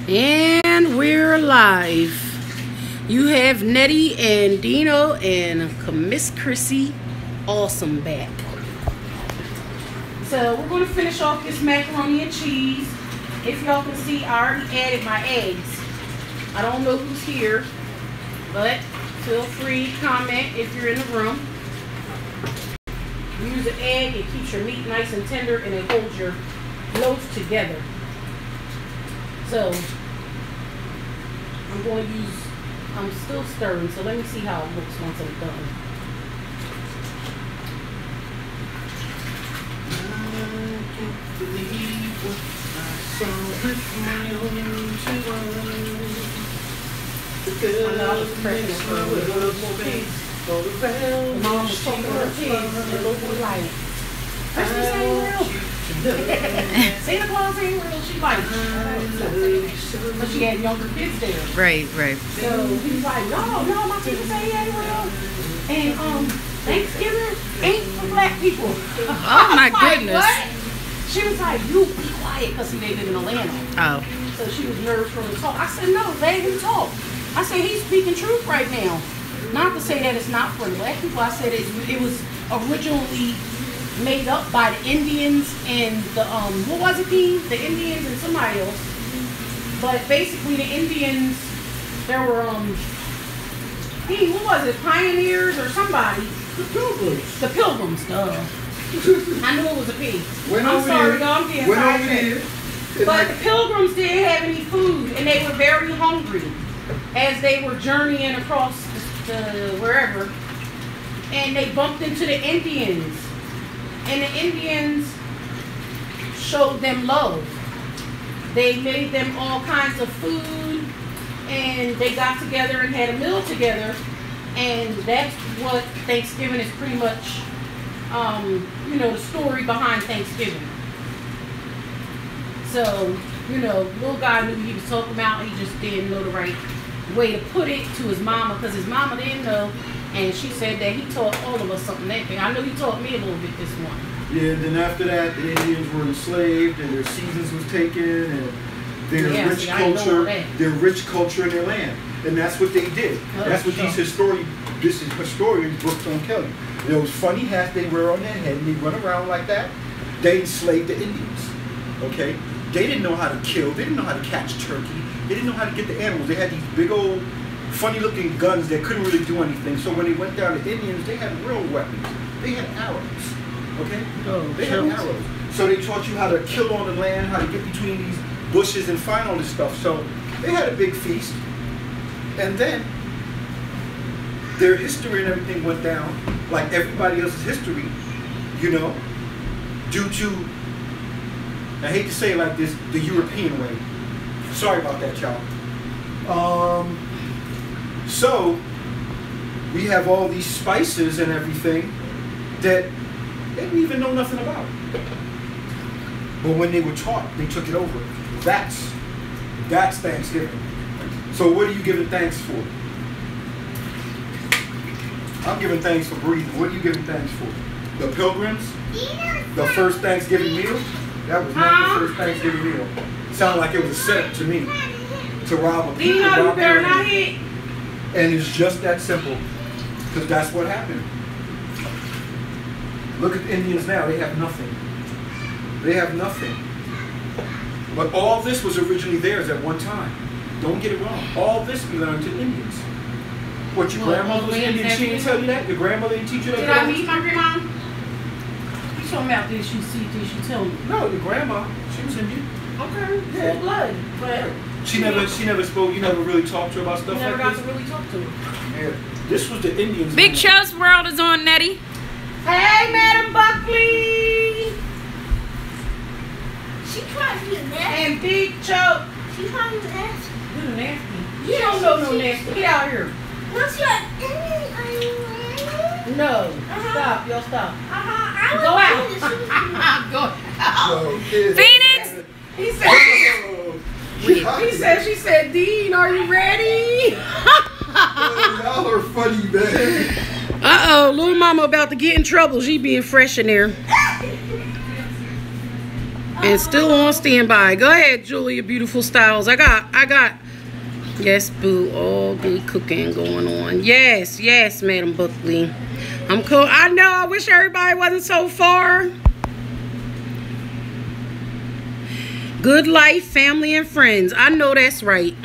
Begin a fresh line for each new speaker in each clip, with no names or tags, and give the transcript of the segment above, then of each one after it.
And we're live. You have Nettie and Dino and Miss Chrissy Awesome back. So we're going to finish off this macaroni and cheese. If y'all can see, I already added my eggs. I don't know who's here, but feel free to comment if you're in the room. Use an egg, it keeps your meat nice and tender and it holds your loaf together. So I'm going to use, I'm still stirring, so let me see how it looks once I'm done. I can't believe what I saw with my own two eyes. I know I was pregnant for a little piece. Mom was talking to her kids and the little boy like, Christmas ain't real. Santa Claus ain't real. She like, but she had younger kids there.
Right.
So he was like, no, my people say it ain't real. And Thanksgiving ain't for black people.
Oh my goodness.
What? She was like, you be quiet, because they live in Atlanta.
Oh.
So she was nervous from the talk. I said, no, let him talk. I said, he's speaking truth right now. Not to say that it's not for the black people. I said it was originally made up by the Indians and the what was it, Dean? The Indians and somebody else. But basically the Indians, there were Dean, what was it? Pioneers or somebody?
The Pilgrims.
The Pilgrims, duh. I knew it was a P.
I'm sorry,
y'all, I'm getting sidetracked. But the Pilgrims didn't have any food and they were very hungry as they were journeying across the wherever, and they bumped into the Indians, and the Indians showed them love. They made them all kinds of food, and they got together and had a meal together, and that's what Thanksgiving is pretty much, the story behind Thanksgiving. So, little guy knew what he was talking about, he just didn't know the right way to put it to his mama, because his mama didn't know, and she said that he taught all of us something that day. I know he taught me a little bit this morning.
Yeah, and then after that, the Indians were enslaved, and their seasons was taken, and their rich culture in their land, and that's what they did. That's what these historians books don't tell you. Those funny hats they wear on their head, and they run around like that. They enslaved the Indians. Okay, they didn't know how to kill. They didn't know how to catch turkey. They didn't know how to get the animals. They had these big old, funny-looking guns that couldn't really do anything. So when they went down to Indians, they had real weapons. They had arrows. Okay? They had arrows. So they taught you how to kill on the land, how to get between these bushes and find all this stuff. So they had a big feast. And then their history and everything went down like everybody else's history, due to, I hate to say it like this, the European way. Sorry about that, y'all. So we have all these spices and everything that they didn't even know nothing about. But when they were taught, they took it over. That's Thanksgiving. So what are you giving thanks for? I'm giving thanks for breathing. What are you giving thanks for? The Pilgrims? The first Thanksgiving meal? That was not the first Thanksgiving meal. Sounded like it was a setup to me to rob a people. And it's just that simple, because that's what happened. Look at the Indians now. They have nothing. They have nothing. But all this was originally theirs at one time. Don't get it wrong. All this belonged to Indians. What, your grandmother was Indian? She didn't tell you that? Your grandmother didn't teach you that?
Did I meet my grandma? You told me about this. Did she tell me?
No, your grandma. She was Indian.
Okay, full blood, but
she never spoke. You never really talked to her about stuff like this.
Never got to really talk to her.
Yeah, this was the Indians.
Big Chubb's World is on, Nettie.
Hey, Madam Buckley.
She calls you nasty.
And Big Chubb.
She calls you nasty.
You nasty. You don't know no nasty. Get out here.
What's your are you wearing?
No. Stop. Y'all stop.
I
Go out. Go out.
Phoenix.
He said, she said, Dean, are you ready?
Y'all are funny, man.
Uh-oh, little mama about to get in trouble. She being fresh in there. And still on standby. Go ahead, Julia Beautiful Styles. I got. Yes, boo. All good cooking going on. Yes, Madam Buckley. I'm cool. I know. I wish everybody wasn't so far. Good life, family, and friends. I know that's right.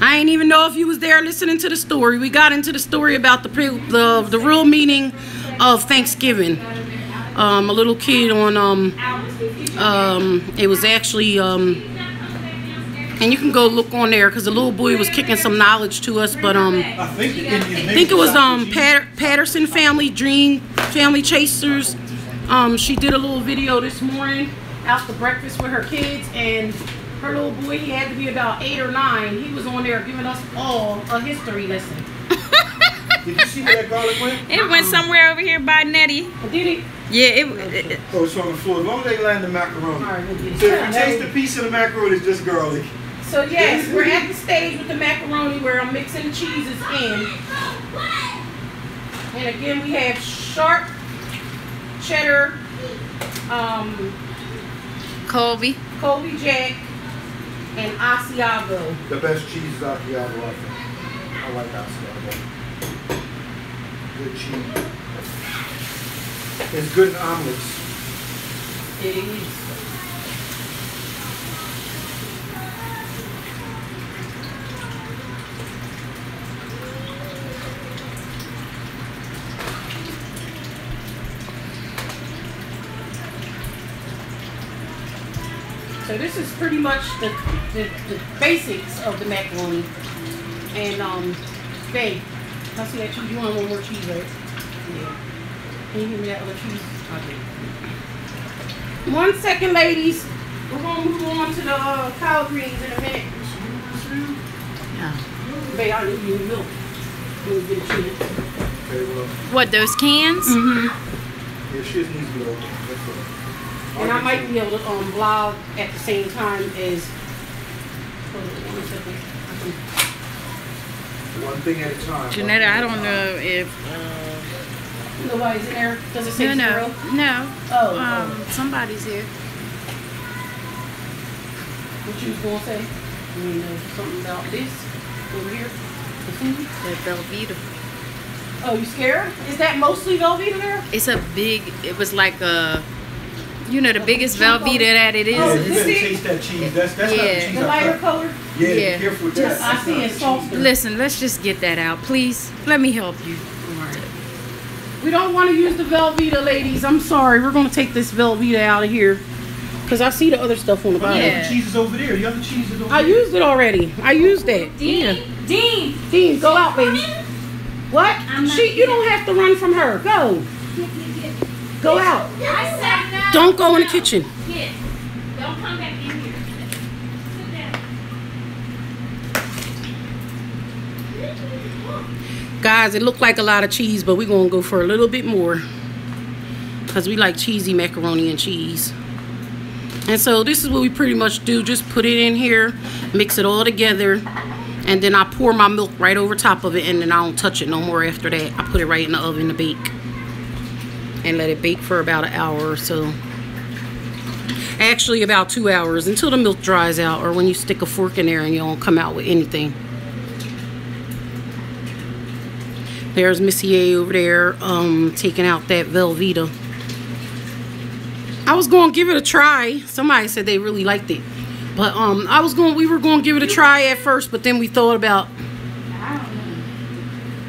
I ain't even know if you was there listening to the story. We got into the story about the real meaning of Thanksgiving. A little kid on it was actually and you can go look on there because the little boy was kicking some knowledge to us, but
I
think it was Patterson Family Dream Family Chasers. She did a little video this morning out to breakfast with her kids, and her little boy, he had to be about 8 or 9. He was on there giving us all a history lesson.
Did you see where that garlic went?
It went somewhere over here by Nettie.
Did it?
Yeah,
oh, it's on the floor. As long as they land the macaroni.
All right, we'll get it.
So if you taste a piece of the macaroni, it's just garlic.
So yes, we're at the stage with the macaroni where I'm mixing the cheeses in. And again, we have sharp cheddar,
Colby
Jack, and Asiago.
The best cheese is Asiago, I think. I like Asiago. Good cheese. It's good in omelets.
It is. So this is pretty much the basics of the macaroni. And babe, I see that cheese. You want one more cheese, right? Yeah. Can you give me that other cheese? Okay. 1 second, ladies. We're gonna move on to the collard greens in a minute.
Yeah.
Babe, I need you milk. Let me get a chance.
Okay, well.
What, those cans?
Yeah, she just needs milk. That's all.
And I might be able to vlog at the same time as. Hold on 1 second.
One thing at a time.
Janetta, I don't know if.
Nobody's in there? Does it say zero?
No.
Oh.
Somebody's here.
What you was gonna say? You know something about this over here? The food?
The Velveeta.
Oh, you scared? Is that mostly Velveeta there?
It's a big. It was like a. You know, the biggest Velveeta that it is.
Yeah, you better taste that cheese. That's not the cheese.
The lighter color?
Yeah,
Yeah.
be careful with that.
I see it's softer.
Listen, let's just get that out, please. Let me help you.
We don't want to use the Velveeta, ladies. I'm sorry. We're going to take this Velveeta out of here. Because I see the other stuff on the bottom.
Yeah. The cheese is over there. The other cheese is over there.
I used it already. I used that. Dean, go out, baby. What? You don't have to run from her. Go. Go out. Don't go in the kitchen.
Don't come back in here. Sit down.
Guys, it looked like a lot of cheese, but we're going to go for a little bit more. Because we like cheesy macaroni and cheese. And so this is what we pretty much do. Just put it in here, mix it all together, and then I pour my milk right over top of it, and then I don't touch it no more after that. I put it right in the oven to bake. And let it bake for about an hour or so. Actually, about 2 hours until the milk dries out, or when you stick a fork in there and you don't come out with anything. There's Missy A over there taking out that Velveeta. I was going to give it a try. Somebody said they really liked it. But we were going to give it a try at first, but then we thought about,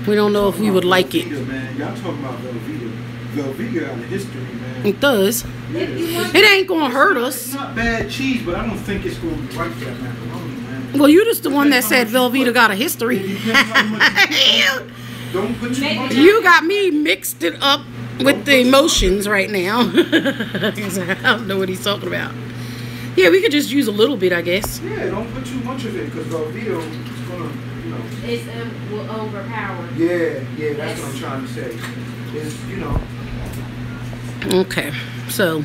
we don't know if we would like it.
Man, y'all talking about Velveeta. Velveeta out of history, man.
It does.
Yeah.
It ain't going to hurt us.
It's not bad cheese, but I don't think it's going to be right for that macaroni, man.
Well, you're just the one that said Velveeta got a history.
Don't put too much.
You got me mixed it up with the emotions right now. I don't know what he's talking about. Yeah, we could just use a little bit, I guess.
Yeah, don't put too much of it, because Velveeta is going to, you know.
It's will overpower.
Yeah, that's what I'm trying to say. It's, you know.
Okay, so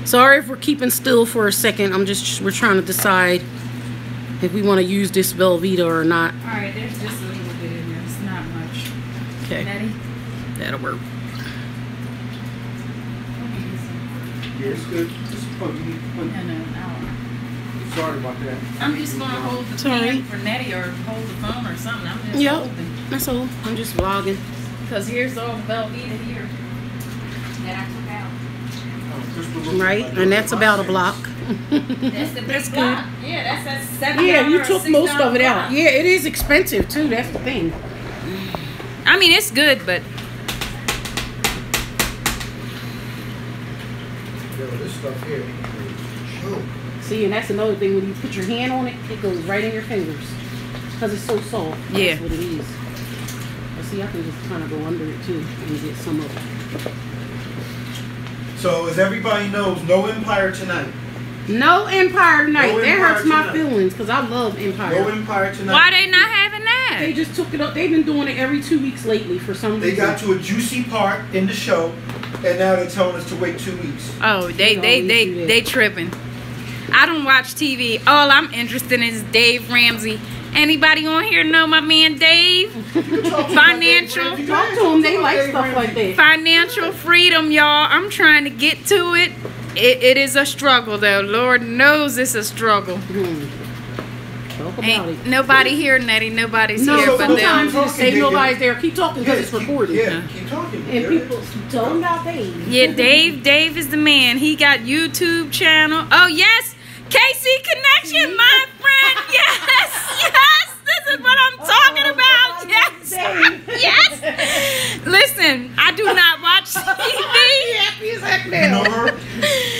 sorry if we're keeping still for a second. We're trying to decide if we want to use this Velveeta or not.
All right, there's just a little bit in there. It's not much.
Okay,
Nettie?
that'll work.
Yeah, it's good. Oh, you need to put.
No.
Sorry about that.
I'm just gonna hold the pen for Nettie or hold the phone or something. I'm just holding.
That's all. I'm just vlogging.
Because here's all the Velveeta here that I took out.
Right, and that's about a block.
That's the big block. Yeah, that's $7.
Yeah, you took most of it
block.
out. Yeah, it is expensive too. That's the thing.
I mean, it's good, but
This stuff here.
See, and that's another thing. When you put your hand on it, it goes right in your fingers because it's so soft.
Yeah.
That's what it is. But see, I can just kind of go under it too and get some of it.
So, as everybody knows, no Empire tonight.
No Empire tonight.
No
That
Empire
hurts my
tonight.
feelings because I love Empire.
No Empire tonight.
why they not having
They
that?
just took it up. They've been doing it every 2 weeks lately for some
They
reason.
got to a juicy part in the show, and now they're telling us to wait 2 weeks.
Oh, they tripping. I don't watch TV. All I'm interested in is Dave Ramsey. Anybody on here know my man Dave? Financial.
Talk to them. They like stuff like that.
Financial freedom, y'all. I'm trying to get to it. It is a struggle, though. Lord knows it's a struggle.
Talk about
Ain't
it.
nobody here, Nettie. Nobody's
No,
here but them.
sometimes you say nobody's there. Keep talking because it's recorded.
Yeah, keep talking.
And people tell them about Dave.
Yeah, Dave is the man. He got YouTube channel. Oh, yes. KC Connection, my friend. Yes. This is what I'm talking about. Yes. Yes. Listen, I do not watch TV.
Happy as heck
You know
now.
her?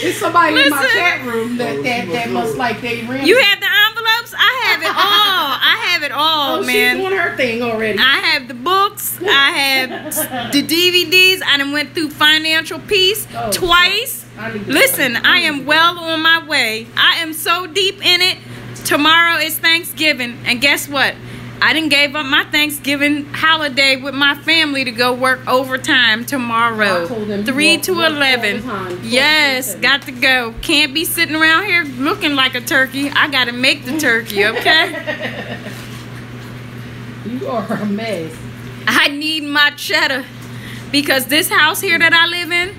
It's somebody in my
Listen.
chat room that must like Dave Ramsey.
You have the envelopes? I have it all. I have it all,
Oh,
man.
she's doing her thing already.
I have the books. I have the DVDs. I done went through Financial Peace
Oh,
twice.
I need to
Listen, I am well on my way. I am so deep in it. Tomorrow is Thanksgiving. And guess what? I done gave up my Thanksgiving holiday with my family to go work overtime tomorrow.
I told them
3
you
to
work all the
11.
time.
Yes, got to go. Can't be sitting around here looking like a turkey. I got to make the turkey, okay?
You are a mess.
I need my cheddar because this house here that I live in,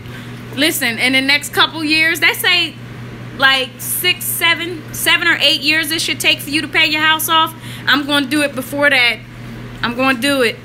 listen, in the next couple years, they say like 7 or 8 years it should take for you to pay your house off. I'm going to do it before that. I'm going to do it.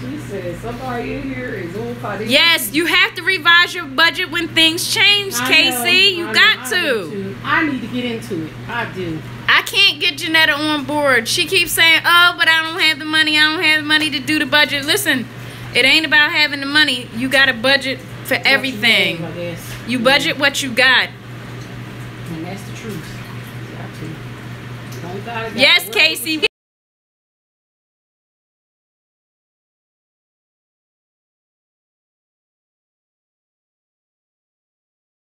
She said somebody in here is on financial.
Yes, you have to revise your budget when things change, Casey. You got to.
I need to get into it. I do.
I can't get Janetta on board. She keeps saying, oh, but I don't have the money. I don't have the money to do the budget. Listen, it ain't about having the money. You got a budget for everything.
I guess.
You budget what you got.
And that's the truth. Got to. Don't gotta go.
Yes, Casey.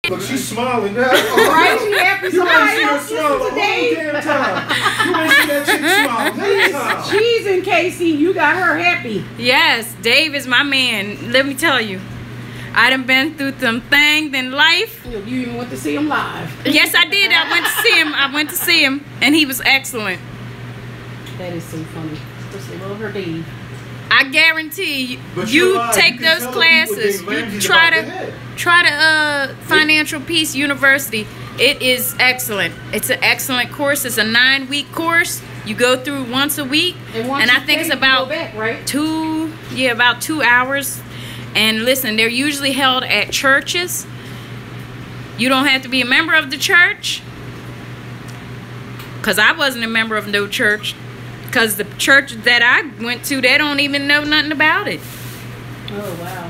Look, she's smiling now.
Right? She happy.
You ain't
Somebody
see her
else
smile the
listen
whole
to Dave.
damn time. You ain't see that chick smile one time.
She's in Casey. You got her happy.
Yes, Dave is my man. Let me tell you. I done been through some things in life.
You even went to see him live.
Yes, I did. I went to see him. And he was excellent.
That is so funny. Just love her Dave.
I guarantee
But
you
you're
take
you can
those
tell
classes.
people Dave
You
Ramsey's
try
about
to
that.
try to Financial Peace University. It is excellent. It's an excellent course. It's a 9-week course. You go through once a week,
And once
and
you
I think
pay,
it's
you
about
go back, right?
about 2 hours. And listen, they're usually held at churches. You don't have to be a member of the church, because I wasn't a member of no church. Because the church that I went to, they don't even know nothing about it.
Oh, wow.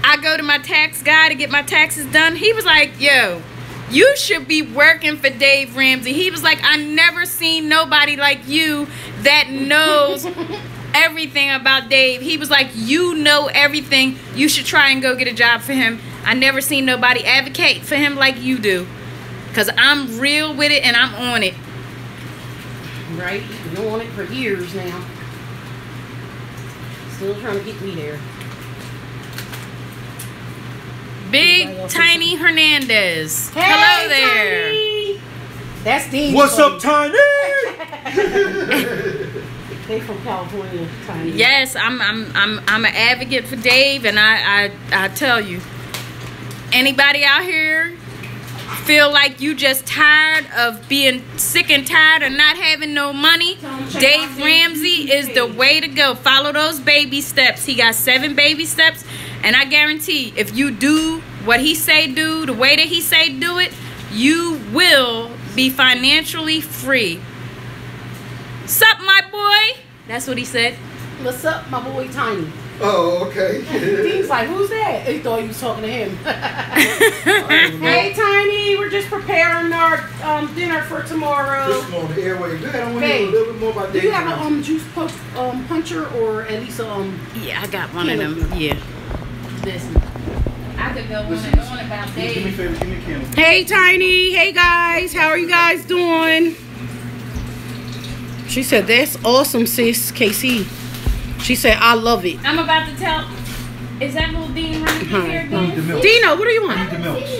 I go to my tax guy to get my taxes done. He was like, yo, you should be working for Dave Ramsey. He was like, I never seen nobody like you that knows everything about Dave. He was like, you know everything. You should try and go get a job for him. I never seen nobody advocate for him like you do. Because I'm real with it and I'm on it.
Right? You've been on it for years now. Still trying to get me there.
Big Tiny Hernandez. Hello there.
Tiny! That's Dean.
What's up, Tiny?
They from California, Tiny.
Yes, I'm an advocate for Dave, and I tell you, Anybody out here feel like you just tired of being sick and tired of not having no money? Dave Ramsey is the way to go. Follow those baby steps. He got 7 baby steps, and I guarantee if you do what he say do, the way that he say do it, you will be financially free. Sup, my boy? That's what he said.
What's up, my boy Tiny?
Oh, okay.
He's like, who's that? He thought he was talking to him. Hey, Tiny, we're just preparing our dinner for tomorrow.
This is on the airway. Go ahead, I want to
Hey,
hear a little bit more about
do you
Dave
have a
Ramsey.
juice puncher or at least
Yeah, I got one of them. Yeah.
Listen.
I could go on
Listen,
and on about
Do me a
Dave.
favor, give me a candle.
Hey, Tiny. Hey, guys. How are you guys doing? She said, that's awesome, sis, KC. She said, I love it.
I'm about to tell. Is that little Dean running through here
I need the
again?
milk.
Dino, what do you
I need
want?
the milks.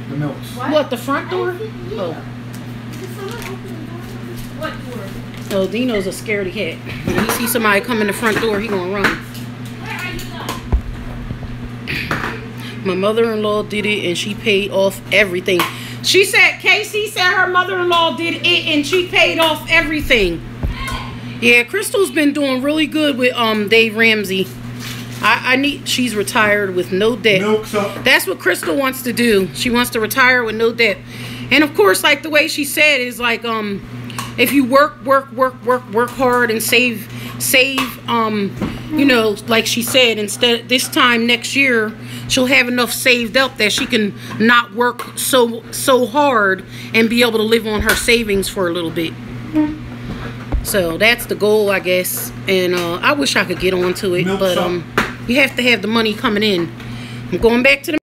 The milks.
What, the front door? Oh.
What door?
Oh, Dino's a scaredy cat. When he sees somebody come in the front door, he gonna run.
Where are you going?
My mother-in-law did it and she paid off everything. She said, Casey said her mother-in-law did it and she paid off everything. Yeah, Crystal's been doing really good with Dave Ramsey. She's retired with no debt.
Milk's up.
That's what Crystal wants to do. She wants to retire with no debt. And of course, like the way she said is like if you work hard and save, you know, like she said, instead this time next year she'll have enough saved up that she can not work so hard and be able to live on her savings for a little bit. So that's the goal, I guess. And I wish I could get onto it,
Milk
but
shop.
you have to have the money coming in. I'm going back to the.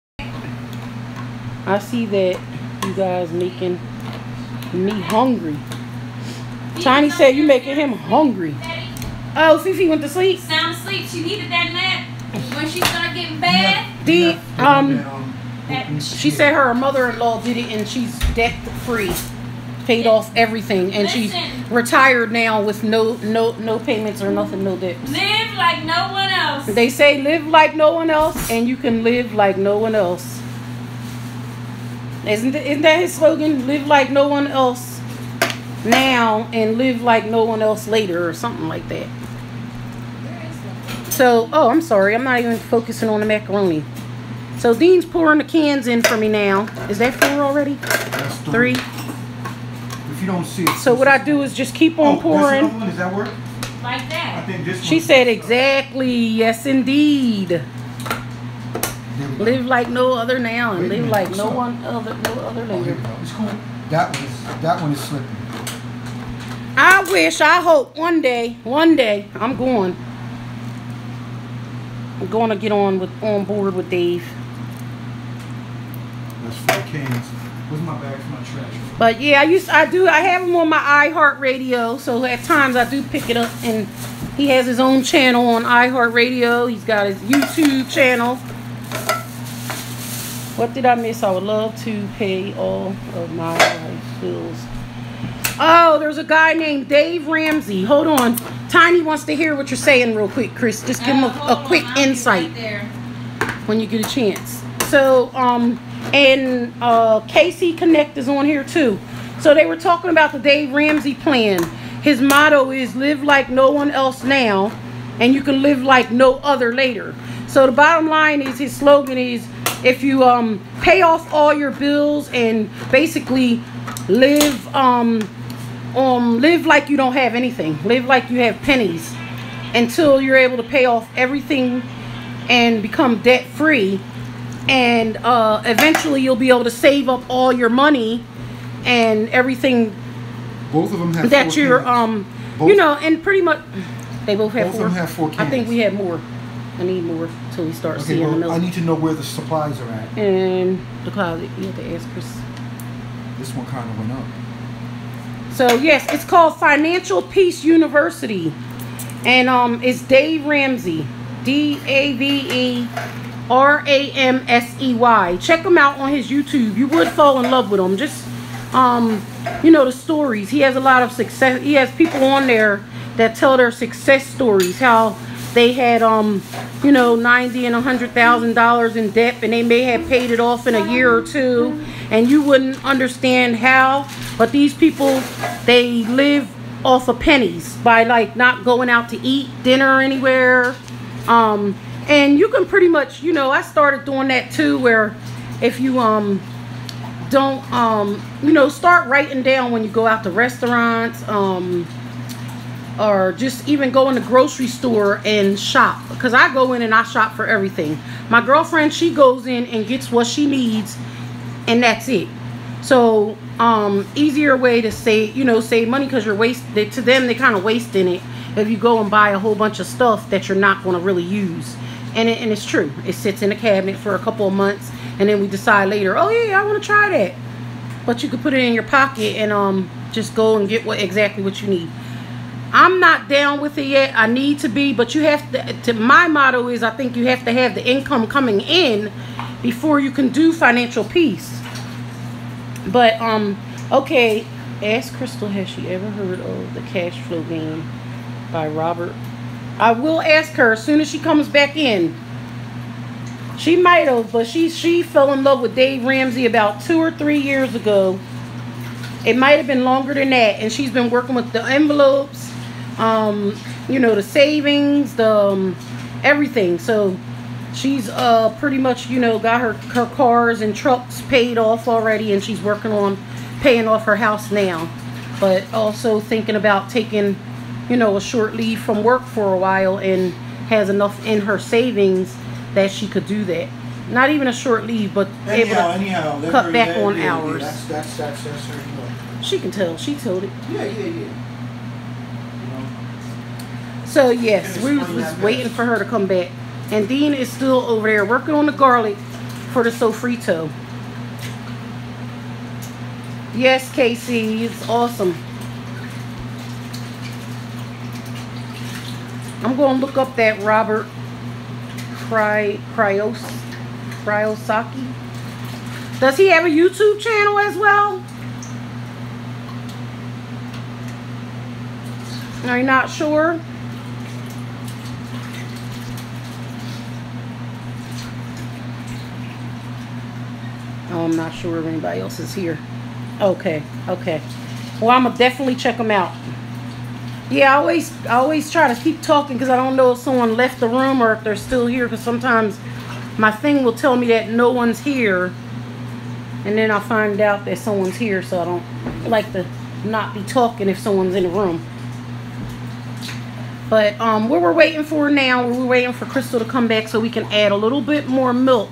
I see that you guys making me hungry. Tiny said you making him hungry. Oh, Fifi went to sleep.
Sound asleep. She needed that nap. When she started getting bad,
She said her mother-in-law did it and she's debt free, paid off everything, and she's retired now with no payments or nothing, no debt.
live like no one else.
They say live like no one else, and you can live like no one else. Isn't that his slogan? Live like no one else now and live like no one else later, or something like that. So, oh, I'm sorry. I'm not even focusing on the macaroni. So Dean's pouring the cans in for me now. Is that 4 already?
That's
3.
If you don't see it.
So what I do is just keep on pouring.
This one, does that work?
Like
I
that.
think this one.
She said exactly. Yes, indeed. Live like no other now and live like no other later.
It's cool. That one is slipping.
I wish, I hope one day, I'm going to get on board with Dave.
That's 4 cans. Where's my bag for my trash?
But yeah, I have him on my iHeartRadio, so at times I do pick it up, and he has his own channel on iHeartRadio. He's got his YouTube channel. What did I miss? I would love to pay all of my life bills. Oh, there's a guy named Dave Ramsey. Hold on. Tiny wants to hear what you're saying real quick, Chris. Just give him a quick insight when you get a chance. So, and Casey Connect is on here too. So they were talking about the Dave Ramsey plan. His motto is live like no one else now, and you can live like no other later. So the bottom line is, his slogan is, if you pay off all your bills and basically live like you don't have anything, live like you have pennies until you're able to pay off everything and become debt free, and eventually you'll be able to save up all your money and everything.
Both of them have
that
4
you're
cans.
you know, and pretty much they both have
Both
4.
of them have 4 cans.
I think we have more. I need more till we start seeing the milk.
I need to know where the supplies are at.
And the closet. You have to ask Chris.
This one kind of went up.
So yes, it's called Financial Peace University, and it's Dave Ramsey, DAVERAMSEY. Check him out on his YouTube. You would fall in love with him. Just you know, the stories. He has a lot of success. He has people on there that tell their success stories, how they had you know, $90,000 and $100,000 in debt, and they may have paid it off in a year or two, and you wouldn't understand how. But these people, they live off of pennies by like not going out to eat dinner anywhere. And you can pretty much, you know, I started doing that too, where if you don't you know, start writing down when you go out to restaurants, or just even go in the grocery store and shop, because I go in and I shop for everything. My girlfriend, she goes in and gets what she needs, and that's it. So easier way to save, you know, save money, because you're wasting, to them, they kind of wasting it if you go and buy a whole bunch of stuff that you're not going to really use. And it's true. It sits in the cabinet for a couple of months, and then we decide later, oh yeah, I want to try that. But you could put it in your pocket and just go and get exactly what you need. I'm not down with it yet. I need to be, but you have to, my motto is, I think you have to have the income coming in before you can do financial peace. But okay, ask Crystal, has she ever heard of the Cash Flow Game by Robert? I will ask her as soon as she comes back in. She might have, but she fell in love with Dave Ramsey about 2 or 3 years ago. It might have been longer than that, and she's been working with the envelopes, you know, the savings, the everything. So she's pretty much, you know, got her cars and trucks paid off already, and she's working on paying off her house now, but also thinking about taking, you know, a short leave from work for a while, and has enough in her savings that she could do that. Not even a short leave, but able to cut back on hours.
That's her.
She can tell. She told it.
Yeah.
So yes, we was waiting for her to come back, and Dean is still over there working on the garlic for the sofrito. Yes, Casey, it's awesome. I'm going to look up that Robert Kiyosaki. Does he have a YouTube channel as well? Are you not sure? Oh, I'm not sure if anybody else is here. Okay. Well, I'm gonna definitely check them out. Yeah, I always try to keep talking, because I don't know if someone left the room or if they're still here, because sometimes my thing will tell me that no one's here, and then I'll find out that someone's here, so I don't like to not be talking if someone's in the room. But what we're waiting for now, we're waiting for Crystal to come back so we can add a little bit more milk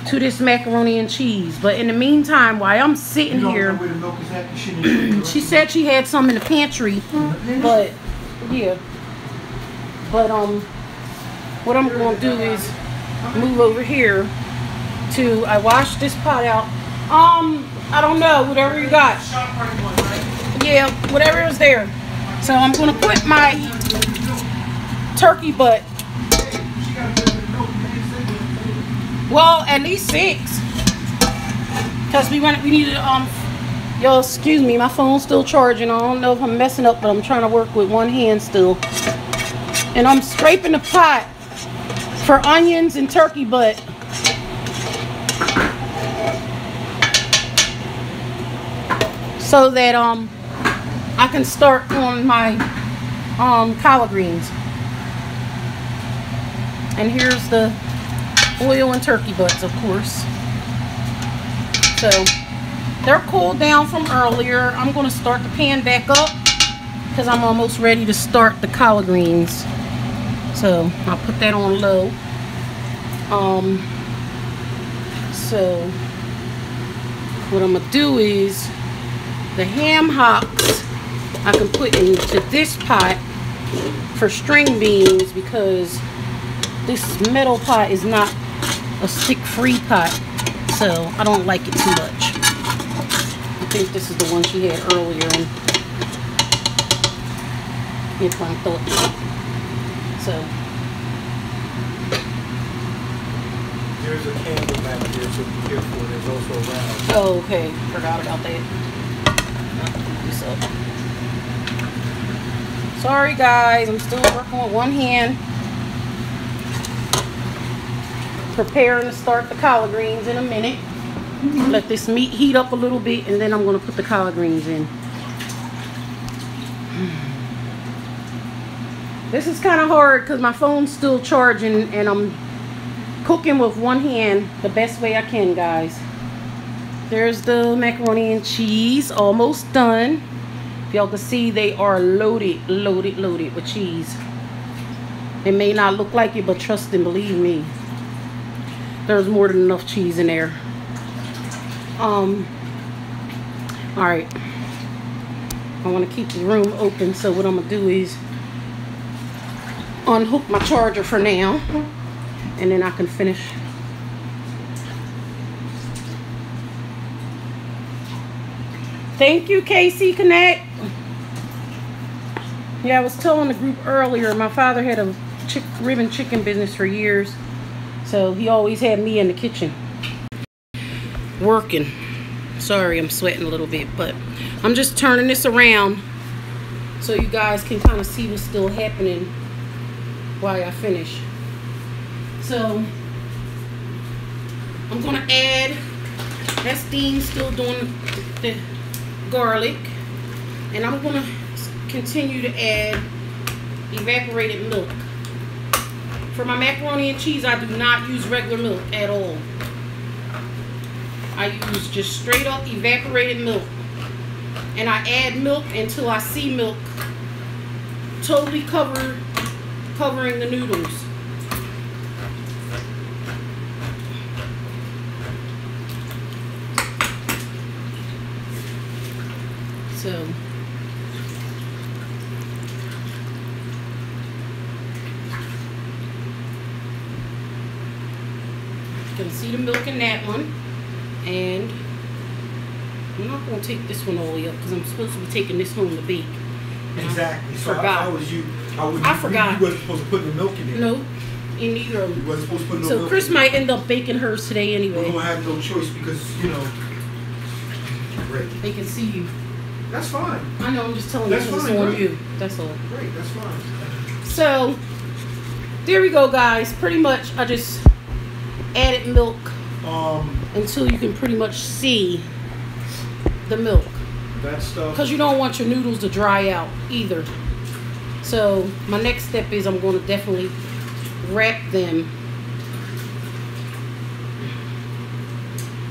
to this macaroni and cheese. But in the meantime, while I'm sitting here, she said she had some in the pantry, but yeah. But what I'm going to do is move over here to, I washed this pot out. I don't know, whatever you got. Yeah, whatever is there. So I'm going to put my turkey butt. Well, at least 6. Because we needed, yo, excuse me, my phone's still charging. I don't know if I'm messing up, but I'm trying to work with one hand still. And I'm scraping the pot for onions and turkey butt. So that, I can start on my, collard greens. And here's the oil and turkey butts, of course. So they're cooled down from earlier. I'm going to start the pan back up because I'm almost ready to start the collard greens. So I'll put that on low. So what I'm going to do is the ham hocks I can put into this pot for string beans, because this metal pot is not a stick-free pot, so I don't like it too much. I think this is the one she had earlier, and if I thought so.
There's a candle back there, so be careful. There's also a round.
Oh, okay. Forgot about that. This up. Sorry, guys. I'm still working with one hand. preparing to start the collard greens in a minute. Let this meat heat up a little bit, and then I'm going to put the collard greens in. This is kind of hard because my phone's still charging and I'm cooking with one hand the best way I can, guys. There's the macaroni and cheese, almost done. If y'all can see, they are loaded with cheese. It may not look like it, but trust and believe me, there's more than enough cheese in there. Alright, I want to keep the room open, so what I'm gonna do is unhook my charger for now, and then I can finish. Thank you, KC Connect. Yeah, I was telling the group earlier, my father had a ribbon chicken business for years, so he always had me in the kitchen working. Sorry, I'm sweating a little bit, but I'm just turning this around so you guys can kind of see what's still happening while I finish. So I'm gonna add, that's Dean still doing the garlic, and I'm gonna continue to add evaporated milk. For my macaroni and cheese, I do not use regular milk at all. I use just straight up evaporated milk, and I add milk until I see milk totally covering the noodles. So you can see the milk in that one, and I'm not going to take this one all the way up because I'm supposed to be taking this home to bake.
Exactly. So
forgot.
How was you?
I forgot.
You wasn't supposed to put the milk in there.
No, in neither of them.
You wasn't supposed to put no
so
milk
Chris
in
might end up baking hers today anyway.
We're going to have no choice because, you know, great.
They can see you.
That's fine.
I know, I'm just telling
That's
you
fine,
it's on
right?
you. That's all.
Great, that's fine.
So, there we go, guys. Pretty much, I just added milk until you can pretty much see the milk.
That stuff.
Because you don't want your noodles to dry out either. So, my next step is I'm going to definitely wrap them.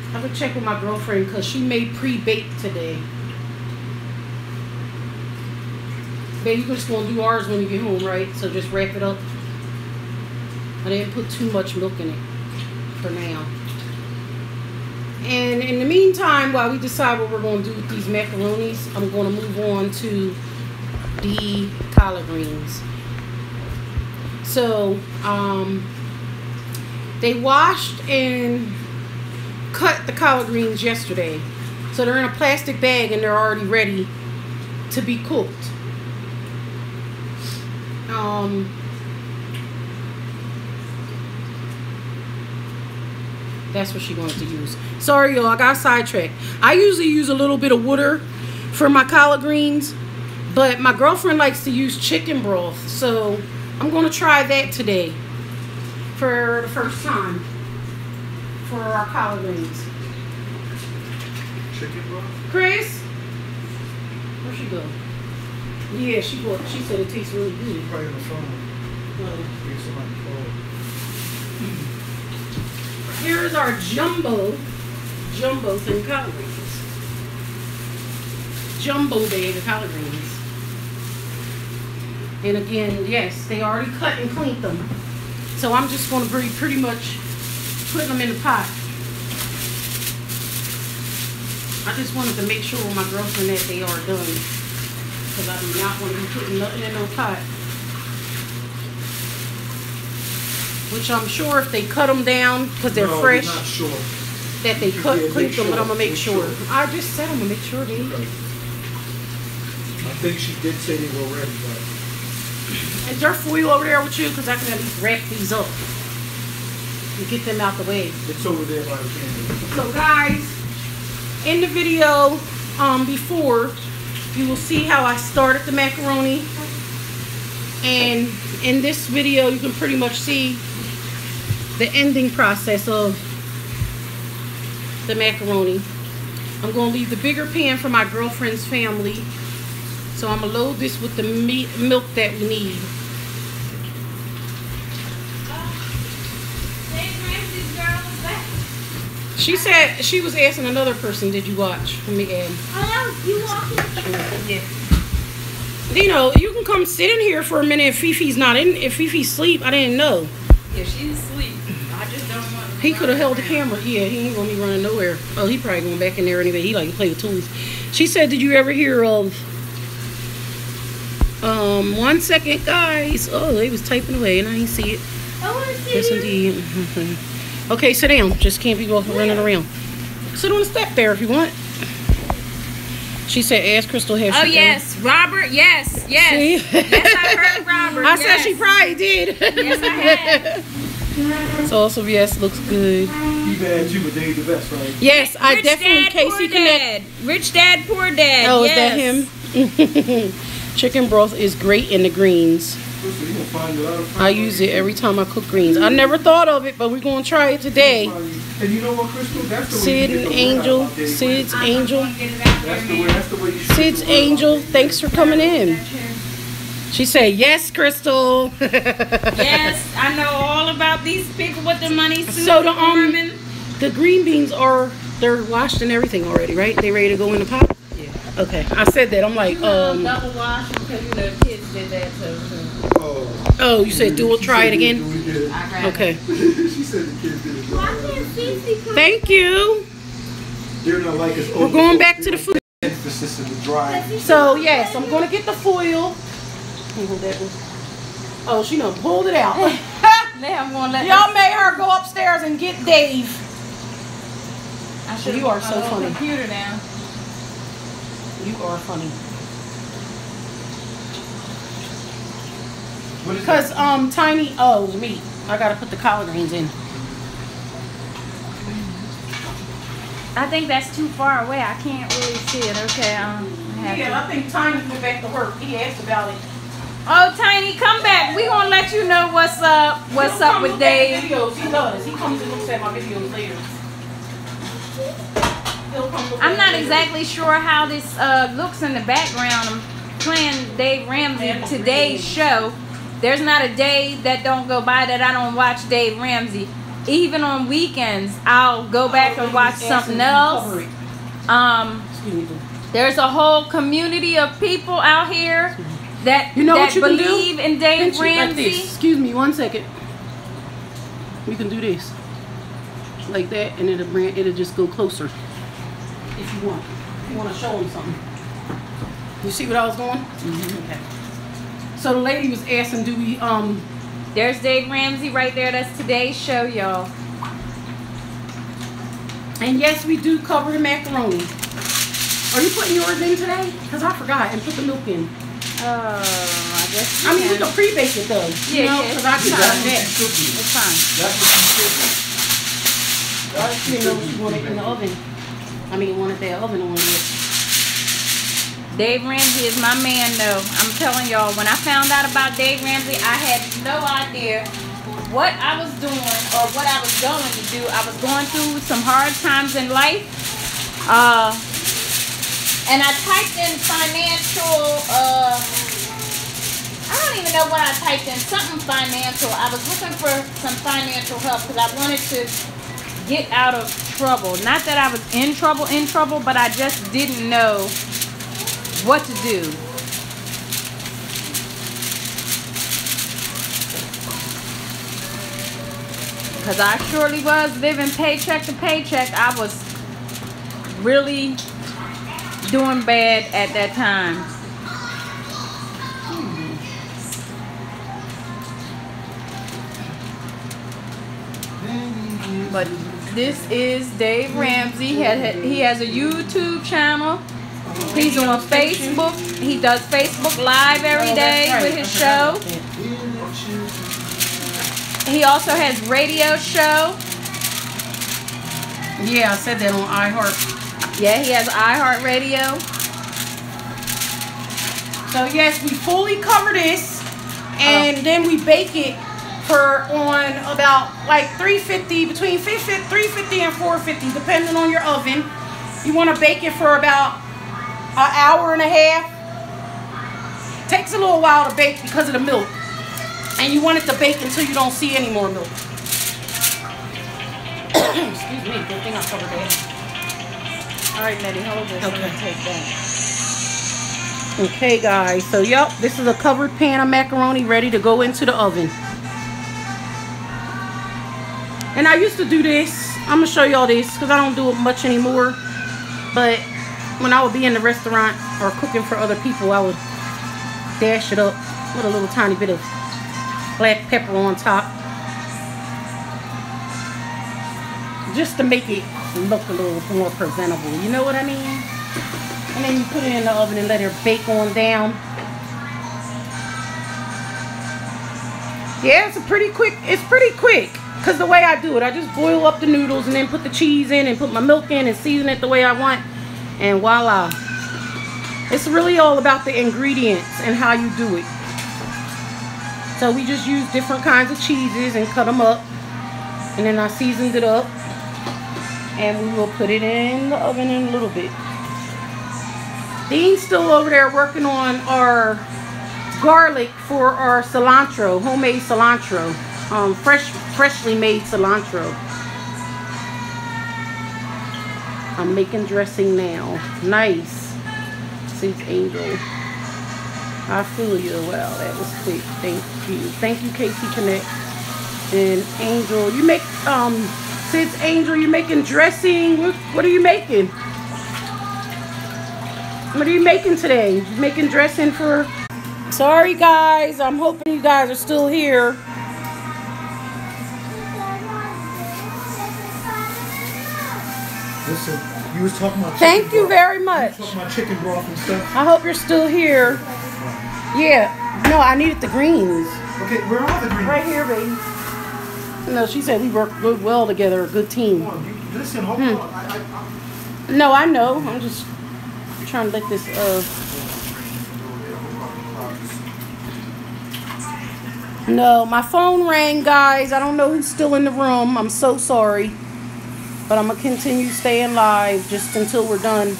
I have to check with my girlfriend because she made pre-bake today. Babe, you're just going to do ours when you get home, right? So just wrap it up. I didn't put too much milk in it for now. And in the meantime, while we decide what we're going to do with these macaronis, I'm going to move on to the collard greens. So, they washed and cut the collard greens yesterday. So they're in a plastic bag and they're already ready to be cooked. That's what she wanted to use. Sorry, y'all, I got sidetracked. I usually use a little bit of water for my collard greens, but my girlfriend likes to use chicken broth, so I'm going to try that today for the first time for our collard greens.
Chicken broth?
Chris? Where'd she go? Yeah, she said it tastes really good.
Probably on the phone. Get somebody call.
Here's our jumbo thing collard greens. Jumbo bag of collard greens. And again, yes, they already cut and cleaned them. So I'm just going to be pretty much putting them in the pot. I just wanted to make sure with my girlfriend that they are done. Because I do not want to be putting nothing in no pot. Which I'm sure if they cut them down, because they're fresh,
not sure.
that they cleaned them,
sure,
but I'm going to make sure. I just said I'm going to make sure they
Okay. I think she did say they were ready, but...
Is there foil over there with you? Because I can at least wrap these up and get them out the way.
It's over there by the candle.
So guys, in the video before, you will see how I started the macaroni. And in this video, you can pretty much see the ending process of the macaroni. I'm going to leave the bigger pan for my girlfriend's family. So I'm going to load this with the milk that we need. She said she was asking another person, did you watch? Let me add.
Oh, you walking?
Yeah. You know, you can come sit in here for a minute if Fifi's not in. If Fifi's asleep, I didn't know.
Yeah, she's asleep. I just don't want to.
He could have held the camera. Yeah, he ain't gonna be running nowhere. Oh, he probably going back in there anyway. He like to play with toys. She said, did you ever hear of 1 second, guys? Oh, they was typing away and I didn't see it.
I want to see
Yes,
you.
indeed. Okay, sit down. Just can't be running around. Sit on the step there if you want. She said, ask Crystal has
Oh
she
yes, Robert. Yes.
See?
Yes, I heard Robert.
I said
yes.
she probably did.
Yes, I have.
It's awesome. Yes, looks good.
He bad you, but they ain't the best, right?
Yes, I
Rich
definitely
Dad,
Casey
Poor
Connect.
Dad. Rich Dad, Poor Dad.
Oh,
yes.
is that him? Chicken broth is great in the greens.
Crystal, you gonna find a lot of
I use it every time I cook greens. I never thought of it, but we're gonna try it today.
And you know what, Crystal? That's the way
Sid
you
and
get the
Angel,
word out about Dave
Sid's
Ramsey.
Angel,
That's the way you should
Sid's
get the word out
Angel.
about Dave
Thanks for coming in. She said, "Yes, Crystal."
Yes, I know all about these people with the money suit.
So the
farming.
the green beans they're washed and everything already, right? They ready to go in the pot?
Yeah.
Okay, I said that. I'm like,
Double wash because you know kids did that too.
Oh,
oh, you said do it,
she
try
said
it
do
again.
we did it.
I grabbed
Okay,
She said the kids did it.
Why can't Fifi come?
thank you.
They're not like us.
We're going back to the food.
Emphasis in the dry.
So yes, I'm gonna get the foil. Hold that one. Oh, she done pulled it out.
Now I'm gonna let
Y'all made her go upstairs and get Dave.
I should
You are so
put my
funny.
computer down.
You are funny.
What is that?
Cause Tiny, oh, meat. I gotta put the collard greens in.
I think that's too far away. I can't really see it. Okay, I have to.
I think Tiny went back to work. He asked about it.
Oh, Tiny, come back. We gonna let you know what's up. What's
He'll
up
come
with
look at
Dave?
Videos. He does. He comes and looks at my videos later. He'll come look
I'm
at
not
it later.
exactly sure how this looks in the background. I'm playing Dave Ramsey today's show. There's not a day that don't go by that I don't watch Dave Ramsey. Even on weekends, I'll go back and watch something else.
Excuse me.
There's a whole community of people out here that
You know
that
what you can do?
believe in Dave
Pinch it like
Ramsey.
this. Excuse me, 1 second. We can do this. Like that, and it'll just go closer. If you want. If you want to show them something. You see what I was doing? Mm-hmm. Okay. So the lady was asking, do we,
There's Dave Ramsey right there. That's today's show, y'all.
and yes, we do cover the macaroni. Are you putting yours in today? Because I forgot, and put the milk in.
I guess.
I mean, we can pre-bake it though. You
Yeah,
know,
yeah,
because I
it's
can
fine.
do that.
It's fine.
That's what she said.
I didn't know she wanted it in the oven. I mean, wanted that oven on it.
Dave Ramsey is my man, though. I'm telling y'all, when I found out about Dave Ramsey, I had no idea what I was doing or what I was going to do. I was going through some hard times in life. And I typed in financial, I don't even know what I typed in, something financial. I was looking for some financial help because I wanted to get out of trouble. Not that I was in trouble, but I just didn't know what to do. Because I surely was living paycheck to paycheck. I was really doing bad at that time. But this is Dave Ramsey. He has a YouTube channel. He's on Facebook. He does Facebook Live every day with his show. He also has radio show.
Yeah, I said that on iHeart.
Yeah, he has iHeartRadio.
So yes, we fully cover this, and then we bake it for on about like 350, between 350 and 450, depending on your oven. You want to bake it for about an hour and a half. Takes a little while to bake because of the milk. And you want it to bake until you don't see any more milk. Excuse me, good thing I covered that.
Alright, Nettie, hold this.
Okay.
I'm gonna take that.
Okay, guys. So, yep, this is a covered pan of macaroni ready to go into the oven. And I used to do this. I'm going to show y'all this because I don't do it much anymore. But when I would be in the restaurant or cooking for other people, I would dash it up with a little tiny bit of black pepper on top. Just to make it look a little more presentable. You know what I mean? And then you put it in the oven and let it bake on down. Yeah, it's pretty quick. Because the way I do it, I just boil up the noodles and then put the cheese in and put my milk in and season it the way I want. And voila. It's really all about the ingredients and how you do it. So we just use different kinds of cheeses and cut them up. And then I seasoned it up. And we will put it in the oven in a little bit. Dean's still over there working on our garlic for our cilantro, homemade cilantro. Freshly made cilantro. I'm making dressing now. Nice. Since Angel. I feel you. Wow, that was quick. Thank you. Thank you, Casey Connect. And Angel, you make since Angel, you making dressing. What are you making? What are you making today? You making dressing for... Sorry guys, I'm hoping you guys are still here.
Listen, you was talking about
Thank you very much.
You was talking about chicken broth and stuff.
I hope you're still here. Yeah. No, I needed the greens.
Okay, where are the greens?
Right here, baby. No, she said we work well together, a good team.
Come on, listen, hold on.
No, I know. I'm just trying to let this No, my phone rang, guys. I don't know who's still in the room. I'm so sorry. But I'm going to continue staying live just until we're done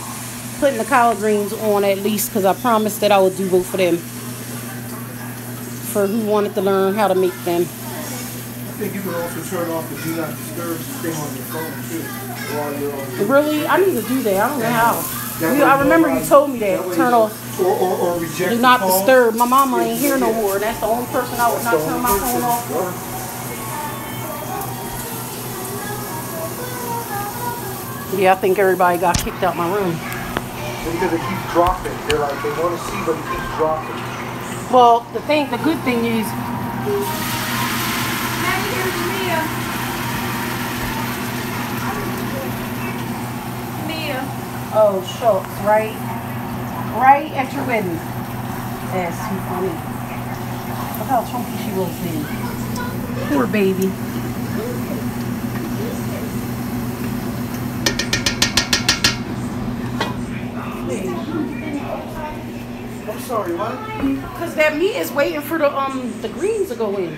putting the collard greens on at least, because I promised that I would do both of them for who wanted to learn how to make them.
I think you can also turn off the do not disturb thing on your phone too. While you're on.
Really? I need to do that. I don't know how. I remember you told me that. Turn off.
Or reject
Do not disturb. My mama ain't here no more. That's the only person I would not turn my phone off for. Yeah, I think everybody got kicked out my room.
Because it keeps dropping. They're like, they want to see, but it keeps dropping.
Well, the good thing is, oh, shucks, right at your wedding. That's too funny. Look how chunky she was then. Poor baby.
I'm sorry, what?
Because that meat is waiting for the greens to go in.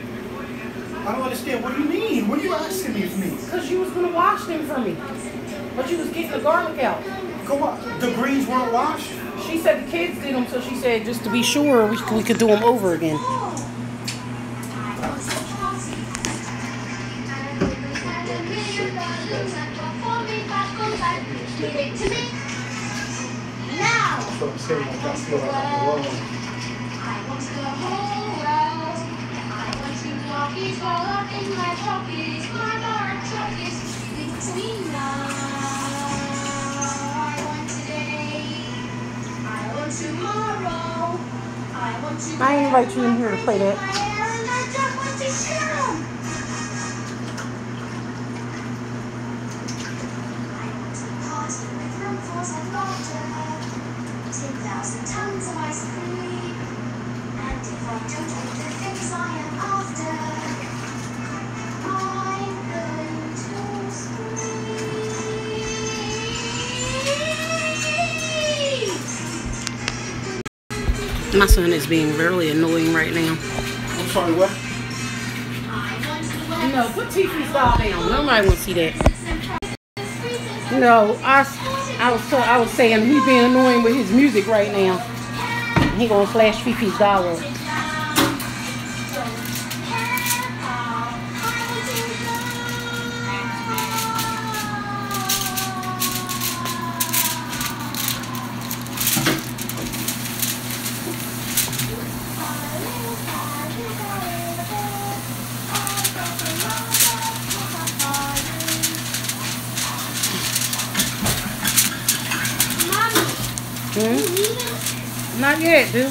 I don't understand. What do you mean? What are you asking me for me?
Because you was going to wash them for me. But you was getting the garlic out.
Go on. The greens weren't washed?
She said the kids did them, so she said just to be sure we could do them over again.
That's what I'm saying. I got to feel like I'm alone.
I ain't invite you in here to play that. My son is being very annoying right now.
I'm sorry, what?
No, put Tiffany's doll down. Nobody want to see that. No, I was saying he's being annoying with his music right now. He gonna flash Fifi's doll up. Not yet, dude.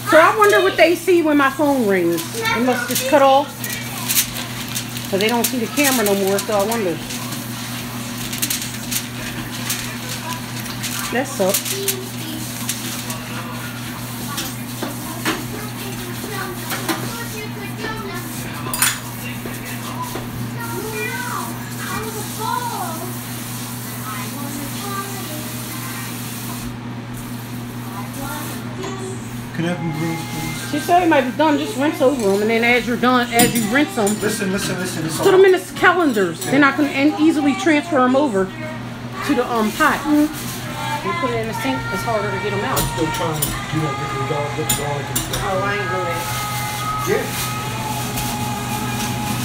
So I wonder what they see when my phone rings. It must just cut off. Because they don't see the camera no more, so I wonder. That sucks.
Can I have them greens, please?
She said it might be done. Just rinse over them, and then as you're done, as you rinse them,
Listen.
put them in the calendars. Then I can easily transfer them over to the pot. You put it in the sink. It's harder to get them out.
I'm still trying to, get the garlic and stuff.
Oh, I ain't know that.
Yeah.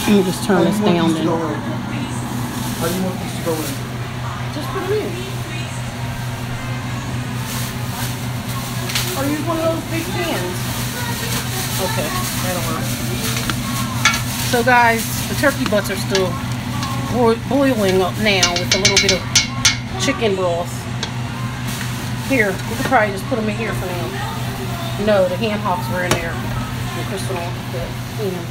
Let me just turn this down then.
How do you want these to go in?
Just put them in. Or use one of those big pans. Okay, that'll work. So guys, the turkey butts are still boiling up now with a little bit of chicken broth. Here, we could probably just put them in here for now. No, the ham hocks were in there. And Crystal don't put them.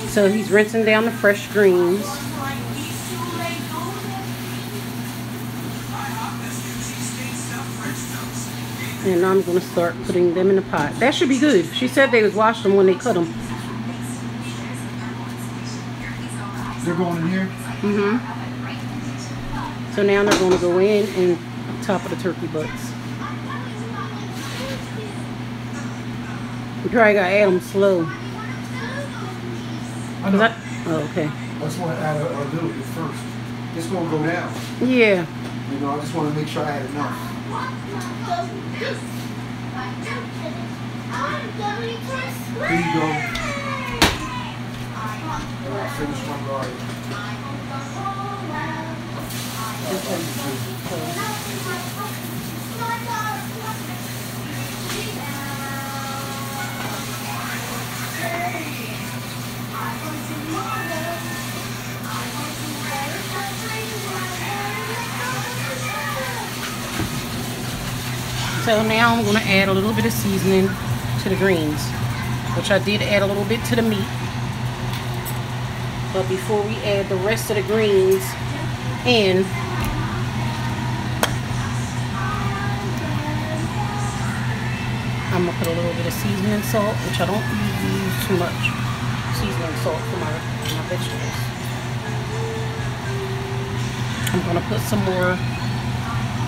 So he's rinsing down the fresh greens. And I'm going to start putting them in the pot. That should be good. She said they would wash them when they cut them.
They're going in here?
Mm-hmm. So now they're going to go in and on top of the turkey butts. You probably got to add them slow.
I know.
Oh, okay.
I just want to add a little bit first. It's going to go down.
Yeah.
You know, I just want to make sure I add enough. Here you go. I'll finish my garlic.
So now I'm going to add a little bit of seasoning to the greens, which I did add a little bit to the meat. But before we add the rest of the greens in, I'm going to put a little bit of seasoning salt, which I don't usually use too much seasoning salt for my vegetables. I'm going to put some more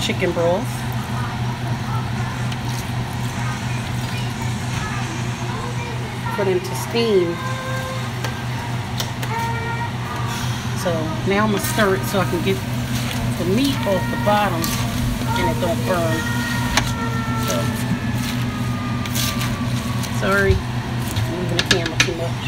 chicken broth. Put into steam. So now I'm going to stir it so I can get the meat off the bottom and it don't burn. So, sorry, I'm moving the camera too much.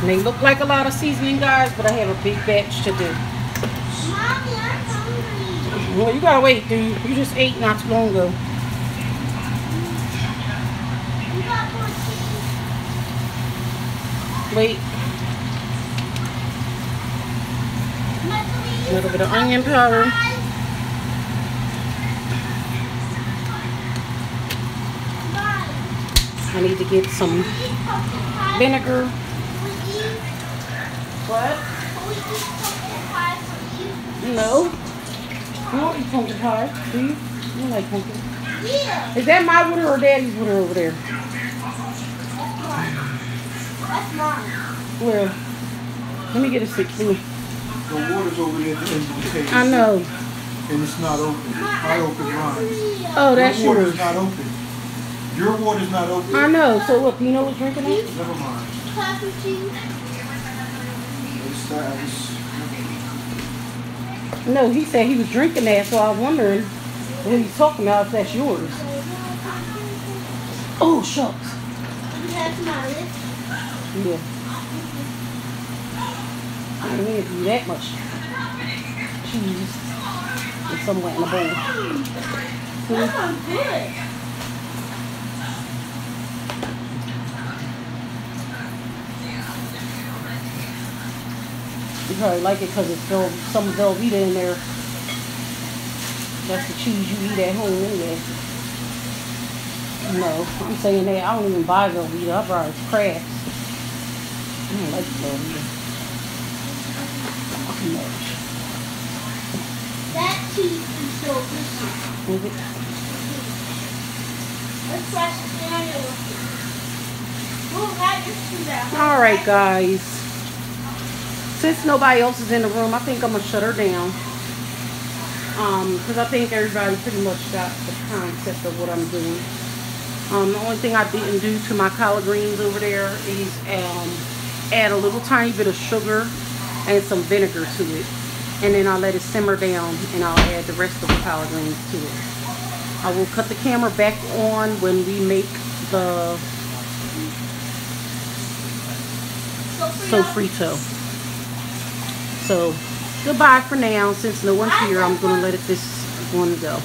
They look like a lot of seasoning, guys, but I have a big batch to do.
Mommy, I'm hungry.
Well, you gotta wait, dude. You just ate not too long ago.
You got more cheese.
Wait. A little bit of onion powder. I need to get some vinegar. What? No. You don't eat pumpkin pie, do you? You don't like pumpkin.
Yeah.
Is that my water or Daddy's water over there?
That's mine.
Where? Let me get a stick.
The water's over there at the end of the table.
I know.
And it's not open. I open mine.
Oh, that's
Your water's
yours.
not open. Your water's not open.
I know. So what? Pino was drinking that?
Never mind.
No, he said he was drinking that, so I was wondering what he's talking about if that's yours. Oh, shucks.
That's my list.
Yeah. I didn't mean to do that much cheese and somewhere in the bowl.
That sounds good.
You probably like it because it's some Velveeta in there. That's the cheese you eat at home anyway. No, I'm saying that I don't even buy Velveeta. I buy Kraft. I don't like Velveeta. Much.
That cheese is delicious.
Is it?
Let's try Daniel. We'll write this to that.
All right, guys. Since nobody else is in the room, I think I'm gonna shut her down. Because I think everybody pretty much got the concept of what I'm doing. The only thing I didn't do to my collard greens over there is add a little tiny bit of sugar and some vinegar to it, and then I'll let it simmer down, and I'll add the rest of the collard greens to it. I will cut the camera back on when we make the sofrito. So goodbye for now. Since no one's here, I'm gonna let this one go.